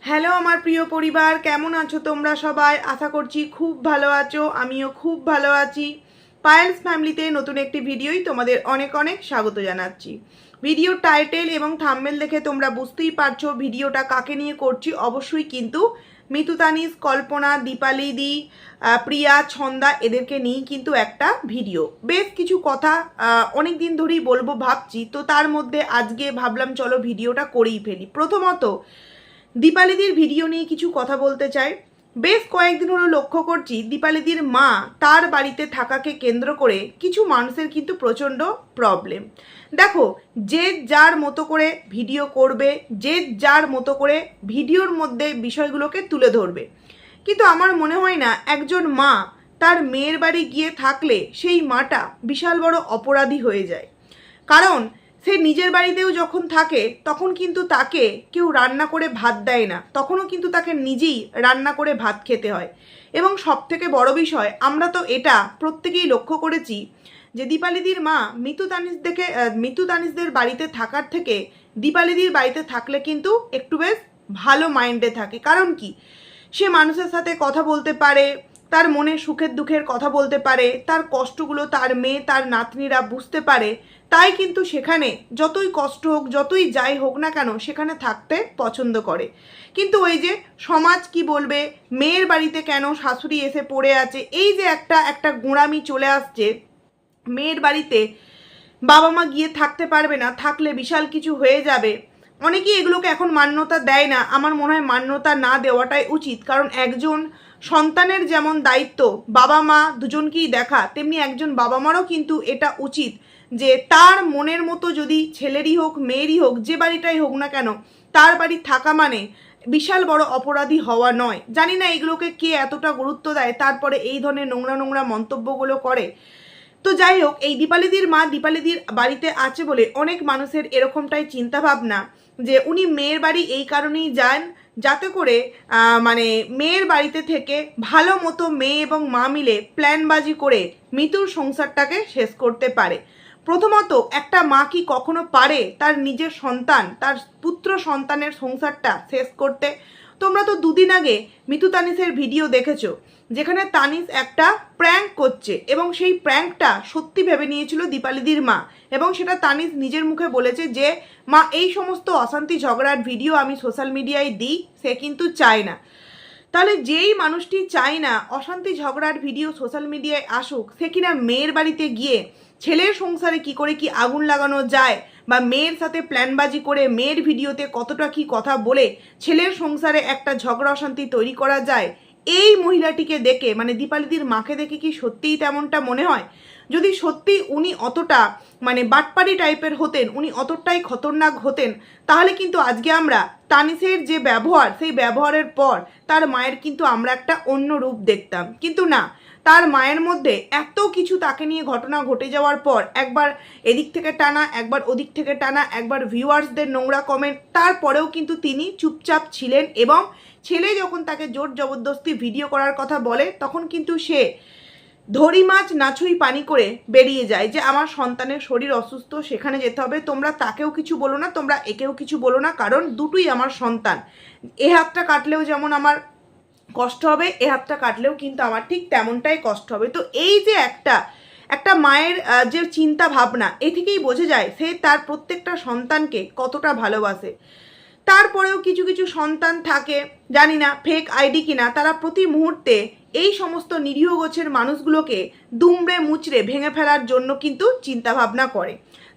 Hello আমার প্রিয় পরিবার, কেমন আছো তোমরা সবাই? আশা করছি খুব ভালো আছো। আমিও খুব ভালো আছি। পায়েলস ফ্যামিলিতে নতুন একটি ভিডিওই তোমাদের অনেক অনেক স্বাগত জানাচ্ছি। ভিডিওর টাইটেল এবং থাম্বনেল দেখে তোমরা বুঝতেই পারছো ভিডিওটা কাকে নিয়ে করছি। অবশ্যই কিন্তু মিতু তানিস, কল্পনা, দীপালি দি, প্রিয়া, ছন্দা এদেরকে নিয়েই কিন্তু একটা ভিডিও। বেশ কিছু কথা অনেক দিন ধরেই বলবো ভাবছি, তো তার মধ্যে আজকে ভাবলাম চলো ভিডিওটা করেই ফেলি। প্রথমত দীপালিদির ভিডিও নিয়ে কিছু কথা বলতে চাই। বেশ কয়েকদিন হলো লক্ষ্য করছি দীপালিদির মা তার বাড়িতে থাকাকে কেন্দ্র করে কিছু মানুষের কিন্তু প্রচণ্ড প্রবলেম। দেখো, যে যার মতো করে ভিডিও করবে, যে যার মতো করে ভিডিওর মধ্যে বিষয়গুলোকে তুলে ধরবে, কিন্তু আমার মনে হয় না একজন মা তার মেয়ের বাড়ি গিয়ে থাকলে সেই মাটা বিশাল বড় অপরাধী হয়ে যায়। কারণ সে নিজের বাড়িতেও যখন থাকে তখন কিন্তু তাকে কেউ রান্না করে ভাত দেয় না, তখনও কিন্তু তাকে নিজেই রান্না করে ভাত খেতে হয়। এবং সবথেকে বড় বিষয়, আমরা তো এটা প্রত্যেকেই লক্ষ্য করেছি যে দীপালিদির মা মিতু তানিসদের বাড়িতে থাকার থেকে দীপালিদির বাড়িতে থাকলে কিন্তু একটু বেশ ভালো মাইন্ডে থাকে। কারণ কি, সে মানুষের সাথে কথা বলতে পারে, তার মনে সুখের দুঃখের কথা বলতে পারে, তার কষ্টগুলো তার মেয়ে তার নাতনিরা বুঝতে পারে। তাই কিন্তু সেখানে যতই কষ্ট হোক, যতই যাই হোক না কেন, সেখানে থাকতে পছন্দ করে। কিন্তু ওই যে সমাজ কি বলবে, মেয়ের বাড়িতে কেন শাশুড়ি এসে পড়ে আছে, এই যে একটা গোঁড়ামি চলে আসছে। মেয়ের বাড়িতে বাবা মা গিয়ে থাকতে পারবে না, থাকলে বিশাল কিছু হয়ে যাবে। অনেকেই এগুলোকে এখন মান্যতা দেয় না। আমার মনে হয় মান্যতা না দেওয়াটাই উচিত। কারণ একজন সন্তানের যেমন দায়িত্ব বাবা মা দুজনকেই দেখা, তেমনি একজন বাবা মারও কিন্তু এটা উচিত যে তার মনের মতো যদি ছেলেরই হোক মেয়েরই হোক, যে বাড়িটাই হোক না কেন, তার বাড়ি থাকা মানে বিশাল বড় অপরাধী হওয়া নয়। জানি না এগুলোকে কে এতটা গুরুত্ব দেয়, তারপরে এই ধরনের নোংরা নোংরা মন্তব্যগুলো করে। তো যাই হোক, এই দীপালিদির মা দীপালিদির বাড়িতে আছে বলে অনেক মানুষের এরকমটাই চিন্তা ভাবনা যে উনি মেয়ের বাড়ি এই কারণেই যান যাতে করে মানে মেয়ের বাড়িতে থেকে ভালো মতো মেয়ে এবং মা মিলে প্ল্যানবাজি করে মিতুর সংসারটাকে শেষ করতে পারে। প্রথমত, একটা মা কি কখনো পারে তার নিজের সন্তান, তার পুত্র সন্তানের সংসারটা শেষ করতে? তোমরা তো দুদিন আগে মিতু তানিসের ভিডিও দেখেছো, যেখানে তানিস একটা প্র্যাঙ্ক করছে এবং সেই প্র্যাঙ্কটা সত্যি ভেবে নিয়েছিল দীপালিদির মা। এবং সেটা তানিস নিজের মুখে বলেছে যে মা, এই সমস্ত অশান্তি ঝগড়ার ভিডিও আমি সোশ্যাল মিডিয়ায় দিই, সে কিন্তু চায় না। তাহলে যেই মানুষটি চায় না অশান্তি ঝগড়ার ভিডিও সোশ্যাল মিডিয়ায় আসুক, সে কিনা মেয়ের বাড়িতে গিয়ে ছেলের সংসারে কি করে কি আগুন লাগানো যায়, বা মেয়ের সাথে প্ল্যানবাজি করে মেয়ের ভিডিওতে কতটা কি কথা বলে ছেলের সংসারে একটা ঝগড়া অশান্তি তৈরি করা যায়, এই মহিলাটিকে দেখে মানে দীপালিদির মাকে দেখে কি সত্যিই তেমনটা মনে হয়? যদি সত্যি উনি অতটা মানে বাটপাড়ি টাইপের হতেন, উনি অতটাই খতরনাক হতেন, তাহলে কিন্তু আজকে আমরা তানিসের যে ব্যবহার, সেই ব্যবহারের পর তার মায়ের কিন্তু আমরা একটা অন্য রূপ দেখতাম। কিন্তু না, তার মায়ের মধ্যে এত কিছু তাকে নিয়ে ঘটনা ঘটে যাওয়ার পর একবার এদিক থেকে টানা, একবার ওদিক থেকে টানা, একবার ভিউয়ার্সদের নোংরা কমেন্ট, তারপরেও কিন্তু তিনি চুপচাপ ছিলেন। এবং ছেলে যখন তাকে জোর জবরদস্তি ভিডিও করার কথা বলে, তখন কিন্তু সে ধরি মাছ নাছুই পানি করে বেরিয়ে যায় যে আমার সন্তানের শরীর অসুস্থ, সেখানে যেতে হবে, তোমরা তাকেও কিছু বলো না, তোমরা একেও কিছু বলো না, কারণ দুটোই আমার সন্তান। এ হাতটা কাটলেও যেমন আমার কষ্ট হবে, এ হাতটা কাটলেও কিন্তু আমার ঠিক তেমনটাই কষ্ট হবে। তো এই যে একটা মায়ের যে চিন্তা ভাবনা, এ থেকেই বোঝা যায় সে তার প্রত্যেকটা সন্তানকে কতটা ভালোবাসে। তারপরেও কিছু কিছু সন্তান থাকে, জানি না ফেক আইডি কিনা, তারা প্রতি মুহূর্তে এই সমস্ত নিরীহ গোছের মানুষগুলোকে দুমড়ে মুচড়ে ভেঙে ফেলার জন্য কিন্তু চিন্তা ভাবনা করে।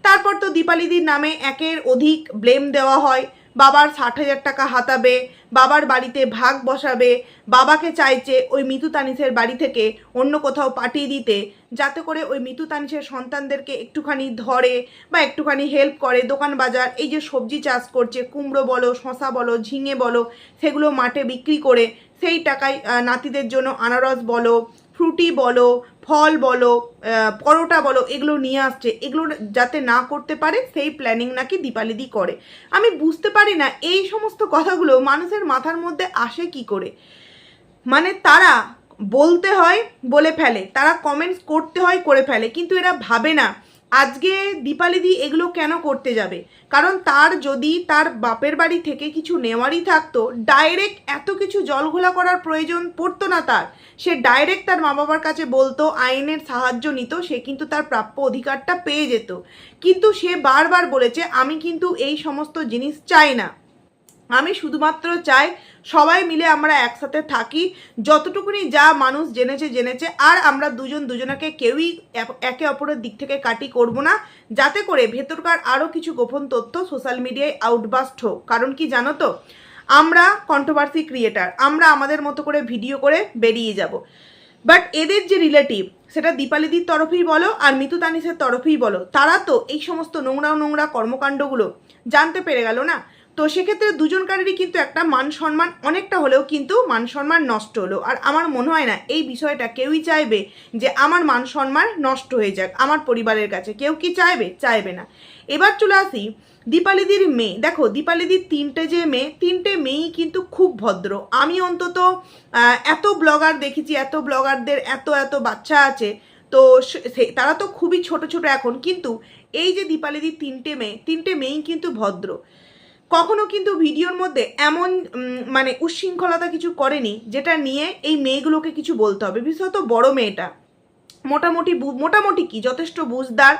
তারপর তো দীপালিদির নামে একের অধিক ব্লেম দেওয়া হয়। বাবার 60,000 টাকা হাতাবে, বাবার বাড়িতে ভাগ বসাবে, বাবাকে চাইছে ওই মিতু তানিসের বাড়ি থেকে অন্য কোথাও পাঠিয়ে দিতে, যাতে করে ওই মিতু তানিসের সন্তানদেরকে একটুখানি ধরে বা একটুখানি হেল্প করে। দোকান বাজার, এই যে সবজি চাষ করছে, কুমড়ো বলো, শশা বলো, ঝিঙে বলো, সেগুলো মাঠে বিক্রি করে সেই টাকায় নাতিদের জন্য আনারস বলো, ফ্রুটি বলো, ফল বলো, পরোটা বলো, এগুলো নিয়ে আসছে। এগুলো যাতে না করতে পারে সেই প্ল্যানিং নাকি দীপালিদি করে। আমি বুঝতে পারি না এই সমস্ত কথাগুলো মানুষের মাথার মধ্যে আসে কি করে। মানে তারা বলতে হয় বলে ফেলে, তারা কমেন্টস করতে হয় করে ফেলে, কিন্তু এরা ভাবে না আজকে দীপালিদি এগুলো কেন করতে যাবে? কারণ তার যদি তার বাপের বাড়ি থেকে কিছু নেওয়ারই থাকতো, ডাইরেক্ট এত কিছু জলঘোলা করার প্রয়োজন পড়তো না তার। সে ডাইরেক্ট তার মা বাবার কাছে বলতো, আইনের সাহায্য নিত, সে কিন্তু তার প্রাপ্য অধিকারটা পেয়ে যেত। কিন্তু সে বারবার বলেছে, আমি কিন্তু এই সমস্ত জিনিস চাই না, আমি শুধুমাত্র চাই সবাই মিলে আমরা একসাথে থাকি, যতটুকুনি যা মানুষ জেনেছে, আর আমরা দুজনাকে কেউই একে অপরের দিক থেকে কাটি করব না, যাতে করে ভেতরকার আরও কিছু গোপন তথ্য সোশ্যাল মিডিয়ায় আউটবাস্ট হোক। কারণ কি জানো তো, আমরা কন্ট্রোভার্সি ক্রিয়েটার, আমরা আমাদের মতো করে ভিডিও করে বেরিয়ে যাব, বাট এদের যে রিলেটিভ, সেটা দীপালিদির তরফেই বলো আর মিতু তানিসের তরফেই বলো, তারা তো এই সমস্ত নোংরা কর্মকাণ্ডগুলো জানতে পেরে গেল না। তো সেক্ষেত্রে দুজনকারেরই কিন্তু একটা মান সম্মান অনেকটা হলেও কিন্তু মান সম্মান নষ্ট হলো। আর আমার মনে হয় না এই বিষয়টা কেউই চাইবে যে আমার মান সম্মান নষ্ট হয়ে যাক আমার পরিবারের কাছে। কেউ কি চাইবে না। এবার চলে আসি দীপালিদির মেয়ে। দেখো, দীপালিদির তিনটে মেয়েই কিন্তু খুব ভদ্র। আমি অন্তত এত ব্লগার দেখেছি, এত ব্লগারদের এত বাচ্চা আছে, তো তারা তো খুবই ছোট এখন, কিন্তু এই যে দীপালিদির তিনটে মেয়েই কিন্তু ভদ্র। কখনো কিন্তু ভিডিওর মধ্যে এমন মানে উচ্ছৃঙ্খলতা কিছু করেনি যেটা নিয়ে এই মেয়েগুলোকে কিছু বলতে হবে। বিশেষত বড় মেয়েটা মোটামুটি কি যথেষ্ট বুঝদার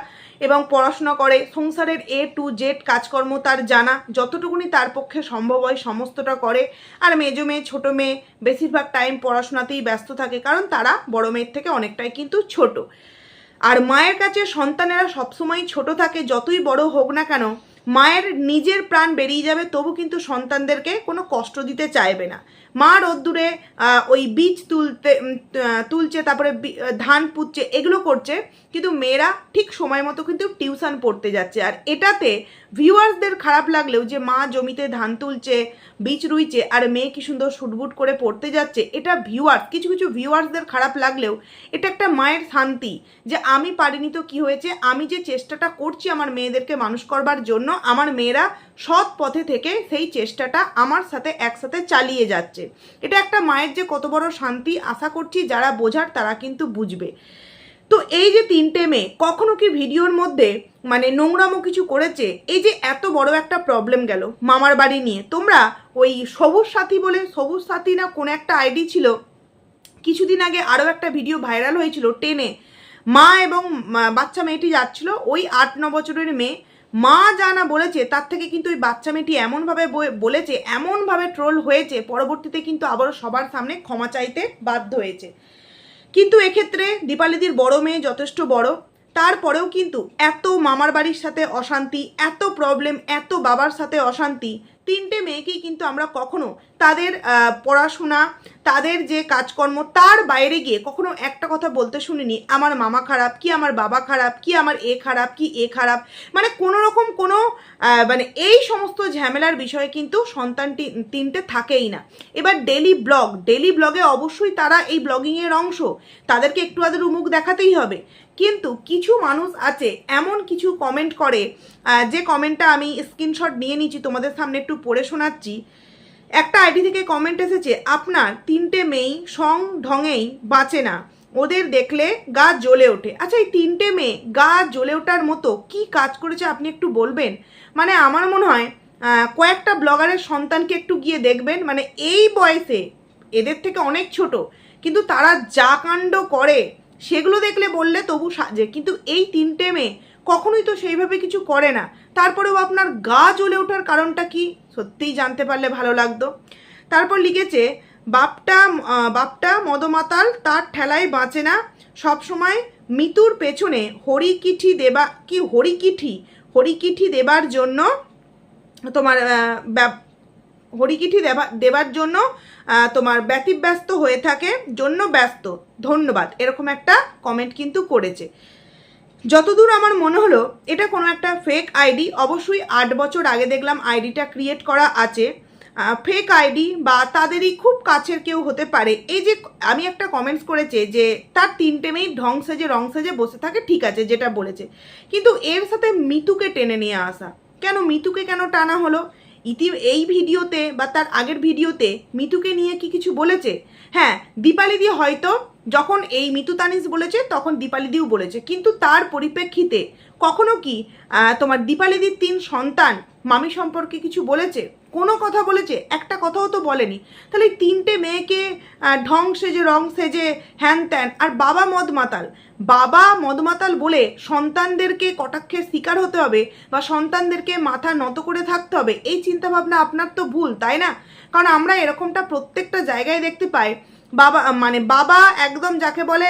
এবং পড়াশোনা করে, সংসারের A to Z কাজকর্ম তার জানা, যতটুকুনি তার পক্ষে সম্ভব হয় সমস্তটা করে। আর মেজো মেয়ে ছোটো মেয়ে বেশিরভাগ টাইম পড়াশোনাতেই ব্যস্ত থাকে, কারণ তারা বড় মেয়ের থেকে অনেকটাই কিন্তু ছোট। আর মায়ের কাছে সন্তানেরা সবসময় ছোট থাকে, যতই বড় হোক না কেন মায়ের নিজের প্রাণ বেরিয়ে যাবে, তবু কিন্তু সন্তানদেরকে কোনো কষ্ট দিতে চাইবে না। মা রোদ্দুরে ওই বীজ তুলছে, তারপরে ধান পুঁতছে, এগুলো করছে, কিন্তু মেয়েরা ঠিক সময় মতো কিন্তু টিউশন পড়তে যাচ্ছে। আর এটাতে ভিউয়ার্সদের খারাপ লাগলেও যে মা জমিতে ধান তুলছে, বীজ রুইছে, আর মেয়ে কি সুন্দর শুটবুট করে পড়তে যাচ্ছে, এটা কিছু ভিউয়ার্সদের খারাপ লাগলেও এটা একটা মায়ের শান্তি যে আমি পারিনি তো কি হয়েছে, আমি যে চেষ্টাটা করছি আমার মেয়েদেরকে মানুষ করবার জন্য, আমার মেয়েরা সৎ পথে থেকে সেই চেষ্টাটা আমার সাথে একসাথে চালিয়ে যাচ্ছে। এটা একটা মায়ের যে কত বড় শান্তি, আশা করছি যারা বোঝার তারা কিন্তু বুঝবে। তো এই যে তিনটে মেয়ে কখনো কি ভিডিওর মধ্যে মানে নোংরামো কিছু করেছে? এই যে এত বড় একটা প্রবলেম গেল মামার বাড়ি নিয়ে, তোমরা ওই সবুজ সাথী না কোন একটা আইডি ছিল, কিছুদিন আগে আরও একটা ভিডিও ভাইরাল হয়েছিল, টেনে মা এবং বাচ্চা মেয়েটি যাচ্ছিল, ওই 8-9 বছরের মেয়ে, মা যা না বলেছে তার থেকে কিন্তু ওই বাচ্চা মেয়েটি এমনভাবে বলেছে, এমনভাবে ট্রোল হয়েছে, পরবর্তীতে কিন্তু আবারও সবার সামনে ক্ষমা চাইতে বাধ্য হয়েছে। কিন্তু এক্ষেত্রে দীপালিদির বড় মেয়ে যথেষ্ট বড়, তারপরেও কিন্তু এত মামার বাড়ির সাথে অশান্তি, এত প্রবলেম, এত বাবার সাথে অশান্তি, তিনটে মেয়েকেই কিন্তু আমরা কখনো তাদের পড়াশোনা, তাদের যে কাজকর্ম, তার বাইরে গিয়ে কখনো একটা কথা বলতে শুনিনি আমার মামা খারাপ, কি আমার বাবা খারাপ, কি আমার এ খারাপ, মানে কোনো রকম কোনো মানে এই সমস্ত ঝামেলার বিষয়ে কিন্তু সন্তানটি তিনটে থাকেই না। এবার ডেলি ব্লগে অবশ্যই তারা এই ব্লগিংয়ের অংশ, তাদেরকে একটু আধটু মুখ দেখাতেই হবে। কিন্তু কিছু মানুষ আছে এমন কিছু কমেন্ট করে, যে কমেন্টটা আমি স্ক্রিনশট নিয়ে নিচ্ছি, তোমাদের সামনে একটু পড়ে শোনাচ্ছি। একটা আইডি থেকে কমেন্ট এসেছে, আপনার তিনটে মেয়েই সং ঢঙেই বাঁচে না, ওদের দেখলে গা জ্বলে ওঠে। আচ্ছা, এই তিনটে মেয়ে গা জ্বলে ওঠার মতো কি কাজ করেছে আপনি একটু বলবেন? মানে আমার মনে হয় কয়েকটা ব্লগারের সন্তানকে একটু গিয়ে দেখবেন, মানে এই বয়সে এদের থেকে অনেক ছোট, কিন্তু তারা যা কাণ্ড করে সেগুলো দেখলে বললে তবু সাজে, কিন্তু এই তিনটে মেয়ে কখনোই তো সেইভাবে কিছু করে না। তারপরেও আপনার গা জ্বলে ওঠার কারণটা কি, সত্যিই জানতে পারলে ভালো লাগতো। তারপর লিখেছে, বাপটা মদমাতাল, তার ঠেলায় বাঁচে না, সবসময় মিতুর পেছনে হরিকিঠি দেবার জন্য তোমার দেবার জন্য তোমার ব্যতিব্যস্ত হয়ে থাকে, জন্য ব্যস্ত, ধন্যবাদ, এরকম একটা কমেন্ট কিন্তু করেছে। যতদূর আমার মনে হলো এটা কোনো একটা ফেক আইডি, অবশ্যই 8 বছর আগে দেখলাম আইডিটা ক্রিয়েট করা আছে, ফেক আইডি বা তাদেরই খুব কাছের কেউ হতে পারে। এই যে আমি একটা কমেন্টস করেছে যে তার তিনটে মেয়ে রং সেজে বসে থাকে, ঠিক আছে যেটা বলেছে, কিন্তু এর সাথে মিতুকে টেনে নিয়ে আসা কেন? মিতুকে কেন টানা হলো? এই ভিডিওতে বা তার আগের ভিডিওতে মিতুকে নিয়ে কি কিছু বলেছে? হ্যাঁ, দীপালিদি হয়তো যখন এই মিতু তানিশ বলেছে তখন দীপালিদিও বলেছে, কিন্তু তার পরিপ্রেক্ষিতে কখনো কি তোমার দীপালিদির 3 সন্তান মামি সম্পর্কে কিছু বলেছে? কোনো কথা বলেছে? একটা কথাও তো বলেনি। তাহলে 3টে মেয়েকে ঢং সেজে রং সেজে হ্যান ত্যান, আর বাবা মদমাতাল বলে সন্তানদেরকে কটাক্ষের শিকার হতে হবে বা সন্তানদেরকে মাথা নত করে থাকতে হবে, এই চিন্তাভাবনা আপনার তো ভুল, তাই না? কারণ আমরা এরকমটা প্রত্যেকটা জায়গায় দেখতে পাই। বাবা একদম যাকে বলে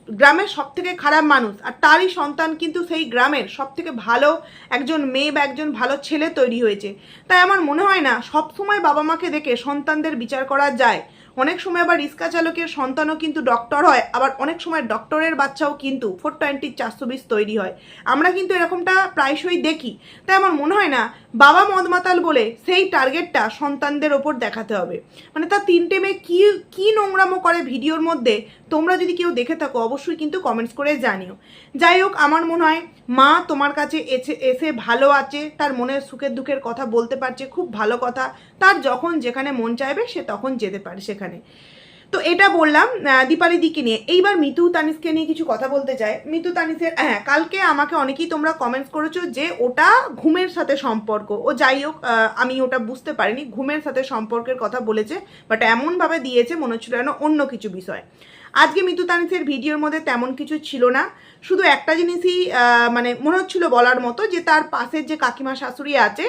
গ্রামের সব থেকে খারাপ মানুষ, আর তারই সন্তান কিন্তু সেই গ্রামের সব থেকে ভালো একজন মেয়ে বা একজন ভালো ছেলে তৈরি হয়েছে। তাই আমার মনে হয় না সবসময় বাবা মাকে দেখে সন্তানদের বিচার করা যায়। অনেক সময় আবার রিক্সা চালকের সন্তানও কিন্তু ডক্টর হয়, আবার অনেক সময় ডক্টরের বাচ্চাও কিন্তু 420 তৈরি হয়। আমরা কিন্তু এরকমটা প্রায়শই দেখি। তাই আমার মনে হয় না বাবা মদমাতাল বলে সেই টার্গেটটা সন্তানদের ওপর দেখাতে হবে। মানে তার 3টে মেয়ে কি নোংরামো করে ভিডিওর মধ্যে, তোমরা যদি কেউ দেখে থাকো অবশ্যই কিন্তু কমেন্টস করে জানিও। যাই হোক, আমার মনে হয় মা তোমার কাছে এসে ভালো আছে, তার মনের সুখের দুঃখের কথা বলতে পারছে, খুব ভালো কথা। তার যখন যেখানে মন চাইবে সে তখন যেতে পারে সেখানে। তো এটা বললাম দীপালিদিকে নিয়ে। এইবার মিতু তানিশকে নিয়ে কিছু কথা বলতে চাই। মিতু তানিশের কালকে আমাকে অনেকেই তোমরা কমেন্টস করেছো যে ওটা ঘুমের সাথে সম্পর্ক। ও যাই হোক, আমি ওটা বুঝতে পারিনি, ঘুমের সাথে সম্পর্কের কথা বলেছে, বাট এমনভাবে দিয়েছে মনে হচ্ছিল যেন অন্য কিছু বিষয়। আজকে মিতু তানিশের ভিডিওর মধ্যে তেমন কিছু ছিল না, শুধু একটা জিনিসই মানে মনে হচ্ছিল বলার মতো, যে তার পাশের যে কাকিমা শাশুড়ি আছে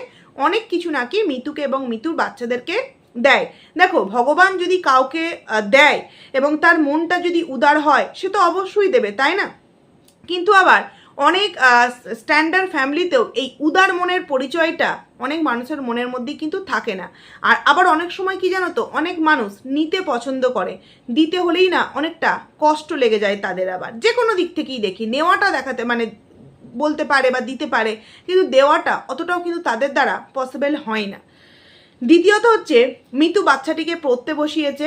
অনেক কিছু নাকি মিতুকে এবং মিতুর বাচ্চাদেরকে দেয়। দেখো, ভগবান যদি কাউকে দেয় এবং তার মনটা যদি উদার হয় সে তো অবশ্যই দেবে, তাই না? কিন্তু আবার অনেক স্ট্যান্ডার্ড ফ্যামিলিতেও এই উদার মনের পরিচয়টা অনেক মানুষের মনের মধ্যেই কিন্তু থাকে না। আর আবার অনেক সময় কি জানো তো, অনেক মানুষ নিতে পছন্দ করে, দিতে হলেই না অনেকটা কষ্ট লেগে যায় তাদের। আবার যে কোনো দিক থেকেই দেখি, নেওয়াটা দেখাতে মানে বলতে পারে বা দিতে পারে, কিন্তু দেওয়াটা অতটাও কিন্তু তাদের দ্বারা পসিবল হয় না। দ্বিতীয়ত হচ্ছে, মিতু বাচ্চাটিকে পড়তে বসিয়েছে,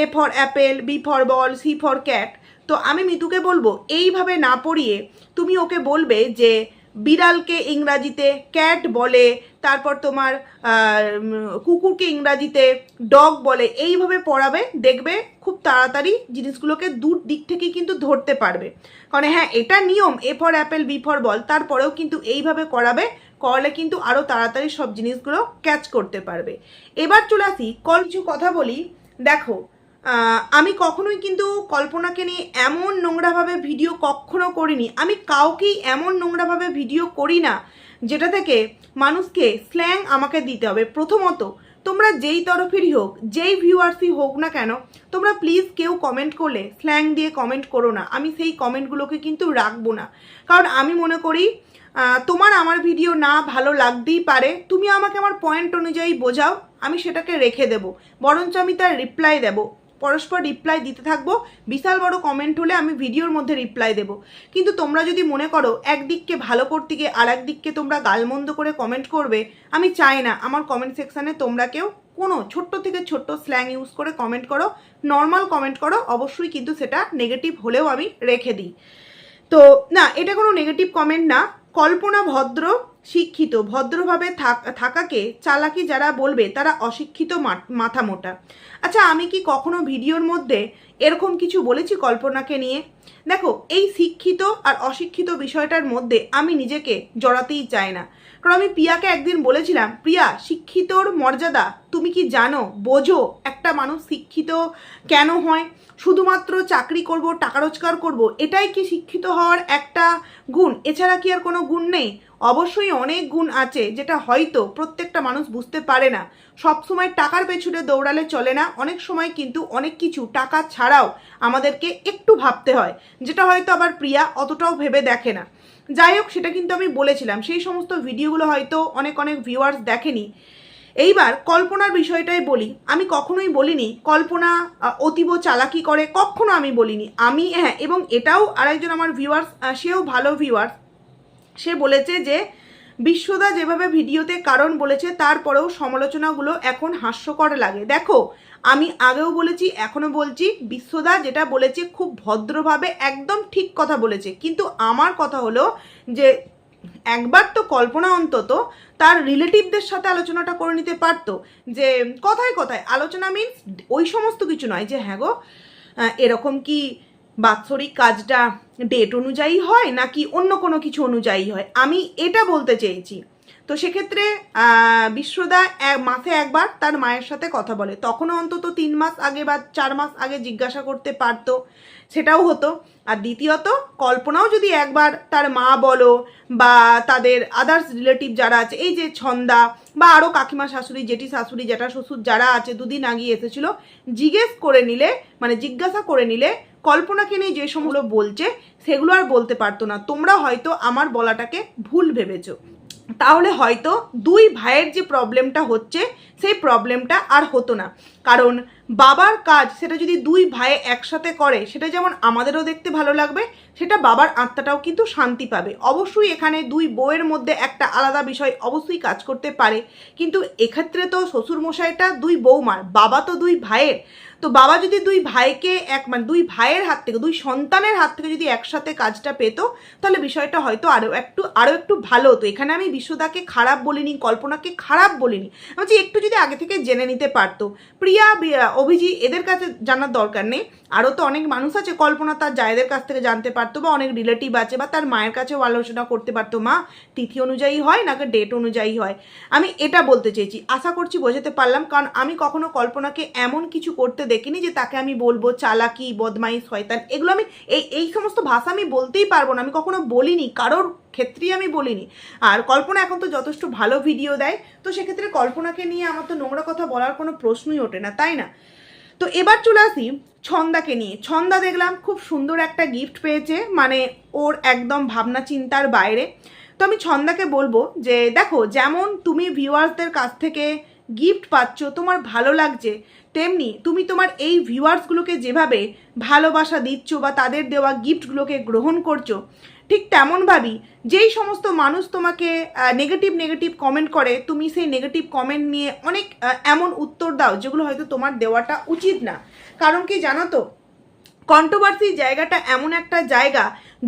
A for apple, B for ball, C for cat. তো আমি মিতুকে বলবো এইভাবে না পড়িয়ে তুমি ওকে বলবে যে বিড়ালকে ইংরাজিতে ক্যাট বলে, তারপর তোমার কুকুরকে ইংরাজিতে ডগ বলে, এইভাবে পড়াবে, দেখবে খুব তাড়াতাড়ি জিনিসগুলোকে দূর দিক থেকেই কিন্তু ধরতে পারবে। কারণ হ্যাঁ, এটা নিয়ম, A for apple B for ball, তারপরেও কিন্তু এইভাবে করলে কিন্তু আরও তাড়াতাড়ি সব জিনিসগুলো ক্যাচ করতে পারবে। এবার চলে আসি কিছু কথা বলি। দেখো, আমি কখনোই কিন্তু কল্পনাকে নিয়ে এমন নোংরাভাবে ভিডিও কখনো করিনি। আমি কাউকেই এমন নোংরাভাবে ভিডিও করি না যেটা থেকে মানুষকে স্ল্যাং আমাকে দিতে হবে। প্রথমত, তোমরা যেই তরফেরই হোক, যেই ভিউয়ার্সই হোক না কেন, তোমরা প্লিজ কেউ কমেন্ট করলে স্ল্যাং দিয়ে কমেন্ট করো না। আমি সেই কমেন্টগুলোকে কিন্তু রাখবো না, কারণ আমি মনে করি তোমার আমার ভিডিও না ভালো লাগতেই পারে, তুমি আমাকে আমার পয়েন্ট অনুযায়ী বোঝাও, আমি সেটাকে রেখে দেবো, বরঞ্চ আমি তার রিপ্লাই দেবো, পরস্পর রিপ্লাই দিতে থাকবো। বিশাল বড় কমেন্ট হলে আমি ভিডিওর মধ্যে রিপ্লাই দেবো। কিন্তু তোমরা যদি মনে করো একদিককে ভালো করতে গিয়ে আর একদিককে তোমরা গালমন্দ করে কমেন্ট করবে, আমি চাই না আমার কমেন্ট সেকশানে তোমরা কেউ কোনো ছোট্ট থেকে ছোট্ট স্ল্যাং ইউজ করে কমেন্ট করো। নর্মাল কমেন্ট করো, অবশ্যই কিন্তু সেটা নেগেটিভ হলেও আমি রেখে দিই। তো না, এটা কোনো নেগেটিভ কমেন্ট না। কল্পনা ভদ্র, শিক্ষিত, ভদ্রভাবে থাকাকে চালাকি যারা বলবে তারা অশিক্ষিত মাথা মোটা। আচ্ছা, আমি কি কখনো ভিডিওর মধ্যে এরকম কিছু বলেছি কল্পনাকে নিয়ে? দেখো, এই শিক্ষিত আর অশিক্ষিত বিষয়টার মধ্যে আমি নিজেকে জড়াতেই চাই না। কারণ আমি প্রিয়াকে একদিন বলেছিলাম, প্রিয়া, শিক্ষিতর মর্যাদা তুমি কি জানো, বোঝো? একটা মানুষ শিক্ষিত কেন হয়? শুধুমাত্র চাকরি করব, টাকা রোজগার করব, এটাই কি শিক্ষিত হওয়ার একটা গুণ? এছাড়া কি আর কোনো গুণ নেই? অবশ্যই অনেক গুণ আছে, যেটা হয়তো প্রত্যেকটা মানুষ বুঝতে পারে না। সবসময় টাকার পেছনে দৌড়ালে চলে না, অনেক সময় কিন্তু অনেক কিছু টাকা ছাড়াও আমাদেরকে একটু ভাবতে হয়, যেটা হয়তো আবার প্রিয়া অতটাও ভেবে দেখে না। যাই হোক, সেটা কিন্তু আমি বলেছিলাম, সেই সমস্ত ভিডিওগুলো হয়তো অনেক ভিউয়ার্স দেখেনি। এইবার কল্পনার বিষয়টাই বলি। আমি কখনোই বলিনি কল্পনা অতীব চালাকি করে, কখনো আমি বলিনি। আমি হ্যাঁ, এবং এটাও আরেকজন আমার ভিউয়ার্স, সেও ভালো ভিউয়ার্স, সে বলেছে যে বিশ্বদা যেভাবে ভিডিওতে কারণ বলেছে তারপরেও সমালোচনাগুলো এখন হাস্যকর লাগে। দেখো, আমি আগেও বলেছি, এখনো বলছি, বিশ্বদা যেটা বলেছে খুব ভদ্রভাবে একদম ঠিক কথা বলেছে। কিন্তু আমার কথা হলো যে একবার তো কল্পনা অন্তত তার রিলেটিভদের সাথে আলোচনাটা করে নিতে পারতো, যে কথায় কথায় আলোচনা মিনস ওই সমস্ত কিছু নয় যে হ্যাঁ গো এরকম কি বাৎসরিক কাজটা ডেট অনুযায়ী হয় নাকি অন্য কোনো কিছু অনুযায়ী হয়, আমি এটা বলতে চেয়েছি। তো সেক্ষেত্রে বিশ্বদা মাসে একবার তার মায়ের সাথে কথা বলে, তখনও অন্তত 3 মাস আগে বা 4 মাস আগে জিজ্ঞাসা করতে পারতো, সেটাও হতো। আর দ্বিতীয়ত কল্পনাও যদি একবার তার মা বলো বা তাদের আদার্স রিলেটিভ যারা আছে, এই যে ছন্দা বা আরও কাকিমা শাশুড়ি, জেঠি শাশুড়ি, জ্যাঠা শ্বশুর যারা আছে, 2 দিন আগে এসেছিলো, জিজ্ঞেস করে নিলে, মানে জিজ্ঞাসা করে নিলে কল্পনাকে নিয়ে যে সময়গুলো বলছে সেগুলো আর বলতে পারতো না। তোমরা হয়তো আমার বলাটাকে ভুল ভেবেছো, তাহলে হয়তো 2 ভাইয়ের যে প্রবলেমটা হচ্ছে সেই প্রবলেমটা আর হতো না। কারণ বাবার কাজ সেটা যদি 2 ভাই একসাথে করে, সেটা যেমন আমাদেরও দেখতে ভালো লাগবে, সেটা বাবার আত্মাটাও কিন্তু শান্তি পাবে। অবশ্যই এখানে 2 বউয়ের মধ্যে একটা আলাদা বিষয় অবশ্যই কাজ করতে পারে, কিন্তু এক্ষেত্রে তো শ্বশুরমশাইটা 2 বৌমার, বাবা তো 2 ভাইয়ের। তো বাবা যদি 2 ভাইকে মানে 2 ভাইয়ের হাত থেকে, 2 সন্তানের হাত থেকে যদি একসাথে কাজটা পেত, তাহলে বিষয়টা হয়তো আরও একটু ভালো হতো। এখানে আমি বিশ্বদাকে খারাপ বলিনি, কল্পনাকে খারাপ বলিনি, আমি একটু যদি আগে থেকে জেনে নিতে পারতো। প্রিয়া, অভিজি এদের কাছে জানার দরকার নেই, আরও তো অনেক মানুষ আছে, কল্পনা তার জায়েদের কাছ থেকে জানতে পারতো, বা অনেক রিলেটিভ আছে, বা তার মায়ের কাছেও আলোচনা করতে পারতো, মা তিথি অনুযায়ী হয় নাকি ডেট অনুযায়ী হয়। আমি এটা বলতে চেয়েছি, আশা করছি বোঝাতে পারলাম। কারণ আমি কখনো কল্পনাকে এমন কিছু করতে দেখিনি যে তাকে আমি বলবো চালাকি, বদমাইশ, শয়তান, এগুলো আমি এই সমস্ত ভাষা আমি বলতেই পারবো না, আমি কখনো বলিনি, কারোর ক্ষেত্রেই আমি বলিনি। আর কল্পনা এখন তো যথেষ্ট ভালো ভিডিও দেয়, তো সেক্ষেত্রে কল্পনাকে নিয়ে আমার তো নোংরা কথা বলার কোনো প্রশ্নই ওঠে না, তাই না? তো এবার চলে আসি ছন্দাকে নিয়ে। ছন্দা দেখলাম খুব সুন্দর একটা গিফট পেয়েছে, মানে ওর একদম ভাবনা চিন্তার বাইরে। তো আমি ছন্দাকে বলবো যে দেখো, যেমন তুমি ভিউয়ার্সদের কাছ থেকে গিফট পাচ্ছ, তোমার ভালো লাগছে, তেমনি তুমি তোমার এই ভিউয়ার্সগুলোকে যেভাবে ভালোবাসা দিচ্ছ বা তাদের দেওয়া গিফটগুলোকে গ্রহণ করছো, ঠিক তেমনভাবেই যেই সমস্ত মানুষ তোমাকে নেগেটিভ কমেন্ট করে, তুমি সেই নেগেটিভ কমেন্ট নিয়ে অনেক এমন উত্তর দাও যেগুলো হয়তো তোমার দেওয়াটা উচিত না। কারণ কি জানো তো, কন্ট্রোভার্সি জায়গাটা এমন একটা জায়গা,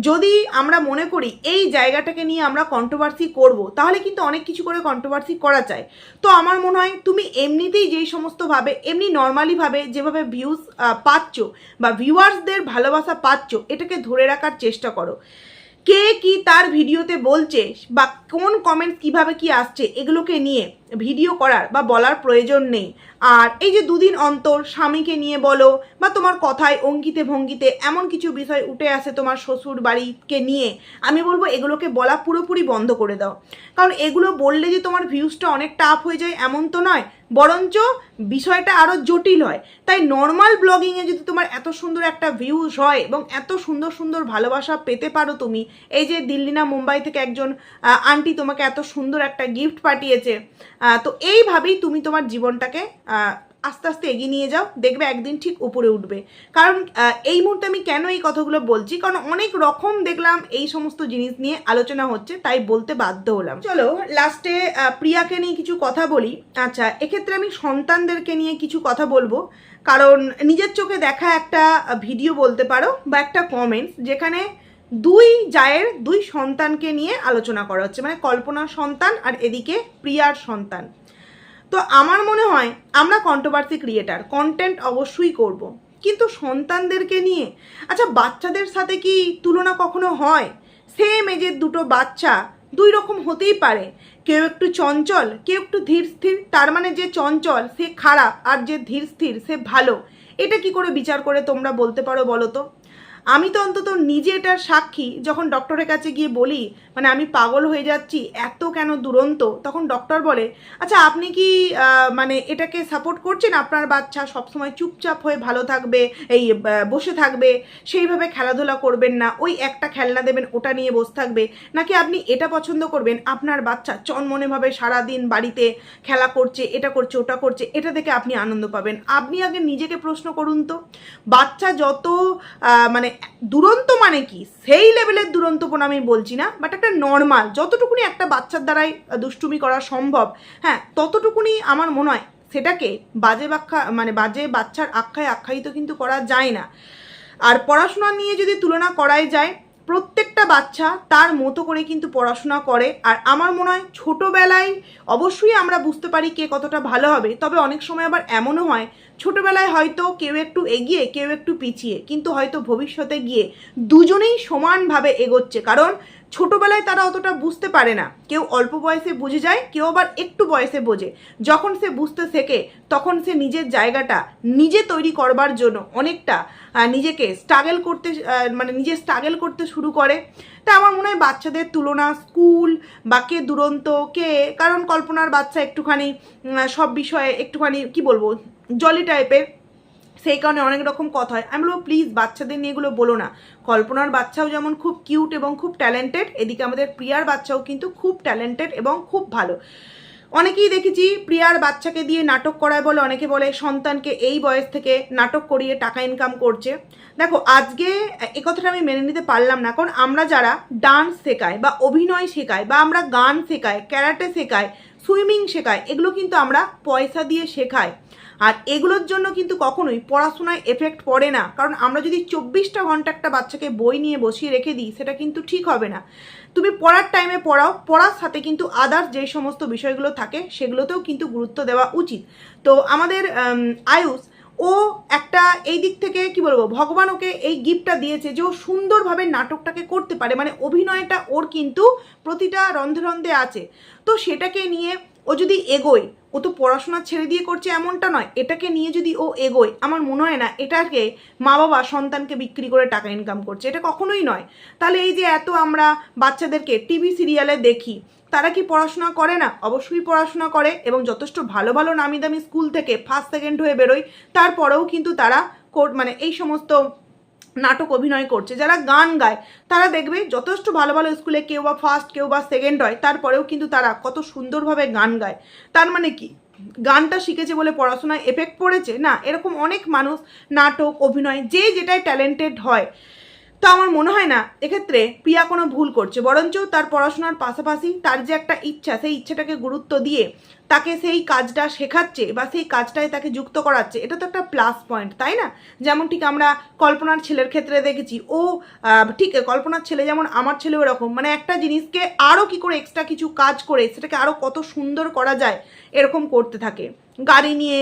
যদি আমরা মনে করি এই জায়গাটাকে নিয়ে আমরা কন্ট্রোভার্সি করব, তাহলে কিন্তু অনেক কিছু করে কন্ট্রোভার্সি করা যায়। তো আমার মনে হয় তুমি এমনিতেই যেই সমস্তভাবে, এমনি নর্মালিভাবে যেভাবে ভিউজ পাচ্ছ বা ভিউয়ার্সদের ভালোবাসা পাচ্ছ, এটাকে ধরে রাখার চেষ্টা করো। কে কি তার ভিডিওতে বলছে বা কোন কমেন্টস কিভাবে কি আসছে, এগুলোকে নিয়ে ভিডিও করার বা বলার প্রয়োজন নেই। আর এই যে 2 দিন অন্তর স্বামীকে নিয়ে বলো বা তোমার কথায় অঙ্কিতে ভঙ্গিতে এমন কিছু বিষয় উঠে আসে তোমার শ্বশুর বাড়িকে নিয়ে, আমি বলবো এগুলোকে বলা পুরোপুরি বন্ধ করে দাও। কারণ এগুলো বললে যে তোমার ভিউজটা অনেকটা আপ হয়ে যায় এমন তো নয়, বরঞ্চ বিষয়টা আরও জটিল হয়। তাই নর্মাল ব্লগিংয়ে যদি তোমার এত সুন্দর একটা ভিউজ হয় এবং এত সুন্দর সুন্দর ভালোবাসা পেতে পারো তুমি, এই যে দিল্লি না মুম্বাই থেকে একজন আন্টি তোমাকে এত সুন্দর একটা গিফট পাঠিয়েছে, তো এইভাবেই তুমি তোমার জীবনটাকে আস্তে আস্তে এগিয়ে নিয়ে যাও, দেখবে একদিন ঠিক উপরে উঠবে। কারণ এই মুহূর্তে আমি কেন এই কথাগুলো বলছি, কারণ অনেক রকম দেখলাম এই সমস্ত জিনিস নিয়ে আলোচনা হচ্ছে, তাই বলতে বাধ্য হলাম। চলো লাস্টে প্রিয়াকে নিয়ে কিছু কথা বলি। আচ্ছা, এক্ষেত্রে আমি সন্তানদেরকে নিয়ে কিছু কথা বলবো, কারণ নিজের চোখে দেখা একটা ভিডিও বলতে পারো বা একটা কমেন্টস, যেখানে 2 জায়ের 2 সন্তানকে নিয়ে আলোচনা করা হচ্ছে, মানে কল্পনার সন্তান আর এদিকে প্রিয়ার সন্তান। তো আমার মনে হয় আমরা কন্ট্রোভার্সি ক্রিয়েটার, কন্টেন্ট অবশ্যই করব, কিন্তু সন্তানদেরকে নিয়ে, আচ্ছা বাচ্চাদের সাথে কি তুলনা কখনো হয়? সেম এজের 2টো বাচ্চা 2 রকম হতেই পারে, কেউ একটু চঞ্চল, কেউ একটু ধীর স্থির, তার মানে যে চঞ্চল সে খারাপ আর যে ধীর স্থির সে ভালো, এটা কি করে বিচার করে তোমরা বলতে পারো বলো তো? আমি তো অন্তত নিজে এটার সাক্ষী, যখন ডক্টরের কাছে গিয়ে বলি মানে আমি পাগল হয়ে যাচ্ছি, এত কেন দুরন্ত, তখন ডক্টর বলে আচ্ছা আপনি কি মানে এটাকে সাপোর্ট করছেন, আপনার বাচ্চা সবসময় চুপচাপ হয়ে ভালো থাকবে, এই বসে থাকবে, সেইভাবে খেলাধুলা করবেন না, ওই একটা খেলনা দেবেন ওটা নিয়ে বসে থাকবে, নাকি আপনি এটা পছন্দ করবেন আপনার বাচ্চা চনমনেভাবে সারাদিন বাড়িতে খেলা করছে, এটা করছে ওটা করছে, এটা দেখে আপনি আনন্দ পাবেন? আপনি আগে নিজেকে প্রশ্ন করুন তো। বাচ্চা যত মানে দুরন্ত, মানে কি সেই লেভেলের দুরন্তপনা আমি বলছি না, বাট একটা নর্মাল যতটুকুনি একটা বাচ্চার দ্বারাই দুষ্টুমি করা সম্ভব, হ্যাঁ ততটুকুনি আমার মনে হয়, সেটাকে বাজে ব্যাখ্যা মানে বাজে বাচ্চার আখ্যায়িত কিন্তু করা যায় না। আর পড়াশোনা নিয়ে যদি তুলনা করাই যায়, প্রত্যেকটা বাচ্চা তার মতো করে কিন্তু পড়াশোনা করে। আর আমার মনে হয় ছোটোবেলায় অবশ্যই আমরা বুঝতে পারি কে কতটা ভালো হবে, তবে অনেক সময় আবার এমনও হয় ছোটোবেলায় হয়তো কেউ একটু এগিয়ে কেউ একটু পিছিয়ে, কিন্তু হয়তো ভবিষ্যতে গিয়ে দুজনেই সমানভাবে এগোচ্ছে, কারণ ছোটোবেলায় তারা অতটা বুঝতে পারে না। কেউ অল্প বয়সে বুঝে যায়, কেউ আবার একটু বয়সে বোঝে। যখন সে বুঝতে শেখে তখন সে নিজের জায়গাটা নিজে তৈরি করবার জন্য অনেকটা নিজেকে স্ট্রাগল করতে মানে নিজে স্ট্রাগল করতে শুরু করে। তা আমার মনে হয় বাচ্চাদের তুলনা স্কুল বা কে দুরন্ত কে, কারণ কল্পনার বাচ্চা একটুখানি সব বিষয়ে একটুখানি কি বলবো জলি টাইপের, সেই কারণে অনেক রকম কথা হয়। আমি বলবো প্লিজ বাচ্চাদের নিয়ে এগুলো বলো না। কল্পনার বাচ্চাও যেমন খুব কিউট এবং খুব ট্যালেন্টেড, এদিকে আমাদের প্রিয়ার বাচ্চাও কিন্তু খুব ট্যালেন্টেড এবং খুব ভালো। অনেকেই দেখেছি প্রিয়ার বাচ্চাকে দিয়ে নাটক করায় বলে, অনেকে বলে সন্তানকে এই বয়স থেকে নাটক করিয়ে টাকা ইনকাম করছে। দেখো আজকে এ কথাটা আমি মেনে নিতে পারলাম না, কারণ আমরা যারা ডান্স শেখাই বা অভিনয় শেখাই বা আমরা গান শেখাই, ক্যারাটে শেখাই, সুইমিং শেখাই, এগুলো কিন্তু আমরা পয়সা দিয়ে শেখাই। আর এগুলোর জন্য কিন্তু কখনোই পড়াশোনায় এফেক্ট পড়ে না, কারণ আমরা যদি 24টা ঘন্টা একটা বাচ্চাকে বই নিয়ে বসিয়ে রেখে দিই সেটা কিন্তু ঠিক হবে না। তুমি পড়ার টাইমে পড়াও, পড়ার সাথে কিন্তু আদার্স যে সমস্ত বিষয়গুলো থাকে সেগুলোতেও কিন্তু গুরুত্ব দেওয়া উচিত। তো আমাদের আয়ুষ ও একটা এই দিক থেকে কি বলবো, ভগবান ওকে এই গিফটটা দিয়েছে যে ও সুন্দরভাবে নাটকটাকে করতে পারে, মানে অভিনয়টা ওর কিন্তু প্রতিটা রন্ধে রন্ধে আছে। তো সেটাকে নিয়ে ও যদি এগোয়, ও তো পড়াশোনা ছেড়ে দিয়ে করছে এমনটা নয়, এটাকে নিয়ে যদি ও এগোয় আমার মনে হয় না এটাকে মা বাবা সন্তানকে বিক্রি করে টাকা ইনকাম করছে, এটা কখনোই নয়। তাহলে এই যে এত আমরা বাচ্চাদেরকে টিভি সিরিয়ালে দেখি, তারা কি পড়াশোনা করে না? অবশ্যই পড়াশোনা করে, এবং যথেষ্ট ভালো ভালো নামি দামি স্কুল থেকে ফার্স্ট সেকেন্ড হয়ে বেরোয়, তারপরেও কিন্তু তারা মানে এই সমস্ত নাটক অভিনয় করছে। যারা গান গায় তারা দেখবে যথেষ্ট ভালো ভালো স্কুলে কেউ বা ফার্স্ট কেউ বা সেকেন্ড হয়, তারপরেও কিন্তু তারা কত সুন্দরভাবে গান গায়। তার মানে কি গানটা শিখেছে বলে পড়াশোনায় এফেক্ট পড়েছে? না, এরকম অনেক মানুষ নাটক অভিনয় যে যেটাই ট্যালেন্টেড হয়। তো আমার মনে হয় না এক্ষেত্রে প্রিয়া কোনো ভুল করছে, বরঞ্চ তার পড়াশোনার পাশাপাশি তার যে একটা ইচ্ছা, সেই ইচ্ছাটাকে গুরুত্ব দিয়ে তাকে সেই কাজটা শেখাচ্ছে বা সেই কাজটায় তাকে যুক্ত করাচ্ছে, এটা তো একটা প্লাস পয়েন্ট, তাই না? যেমন ঠিক আমরা কল্পনার ছেলের ক্ষেত্রে দেখেছি, ও ঠিক কল্পনার ছেলে যেমন আমার ছেলেও এরকম, মানে একটা জিনিসকে আরও কি করে এক্সট্রা কিছু কাজ করে সেটাকে আরও কত সুন্দর করা যায় এরকম করতে থাকে। গাড়ি নিয়ে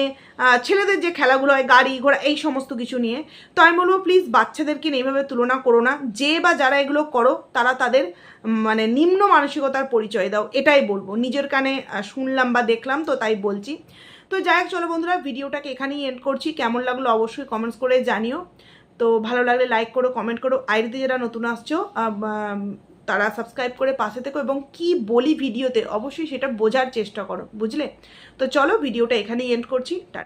ছেলেদের যে খেলাগুলো হয় গাড়ি ঘোড়া এই সমস্ত কিছু নিয়ে। তো আমি বলবো প্লিজ বাচ্চাদেরকে এইভাবে তুলনা করো না। যে বা যারা এগুলো করো তারা তাদের মানে নিম্ন মানসিকতার পরিচয় দাও, এটাই বলবো। নিজের কানে শুনলাম বা দেখলাম তো তাই বলছি। তো যাই হোক চলো বন্ধুরা, ভিডিওটাকে এখানেই এন্ড করছি। কেমন লাগলো অবশ্যই কমেন্টস করে জানিও। তো ভালো লাগলে লাইক করো, কমেন্ট করো। আইডিতে যারা নতুন আসছো তারা সাবস্ক্রাইব করে পাশে থেকো, এবং কি বলি ভিডিওতে অবশ্যই সেটা বোঝার চেষ্টা করো, বুঝলে? তো চলো ভিডিওটা এখানেই এন্ড করছি। টাটা।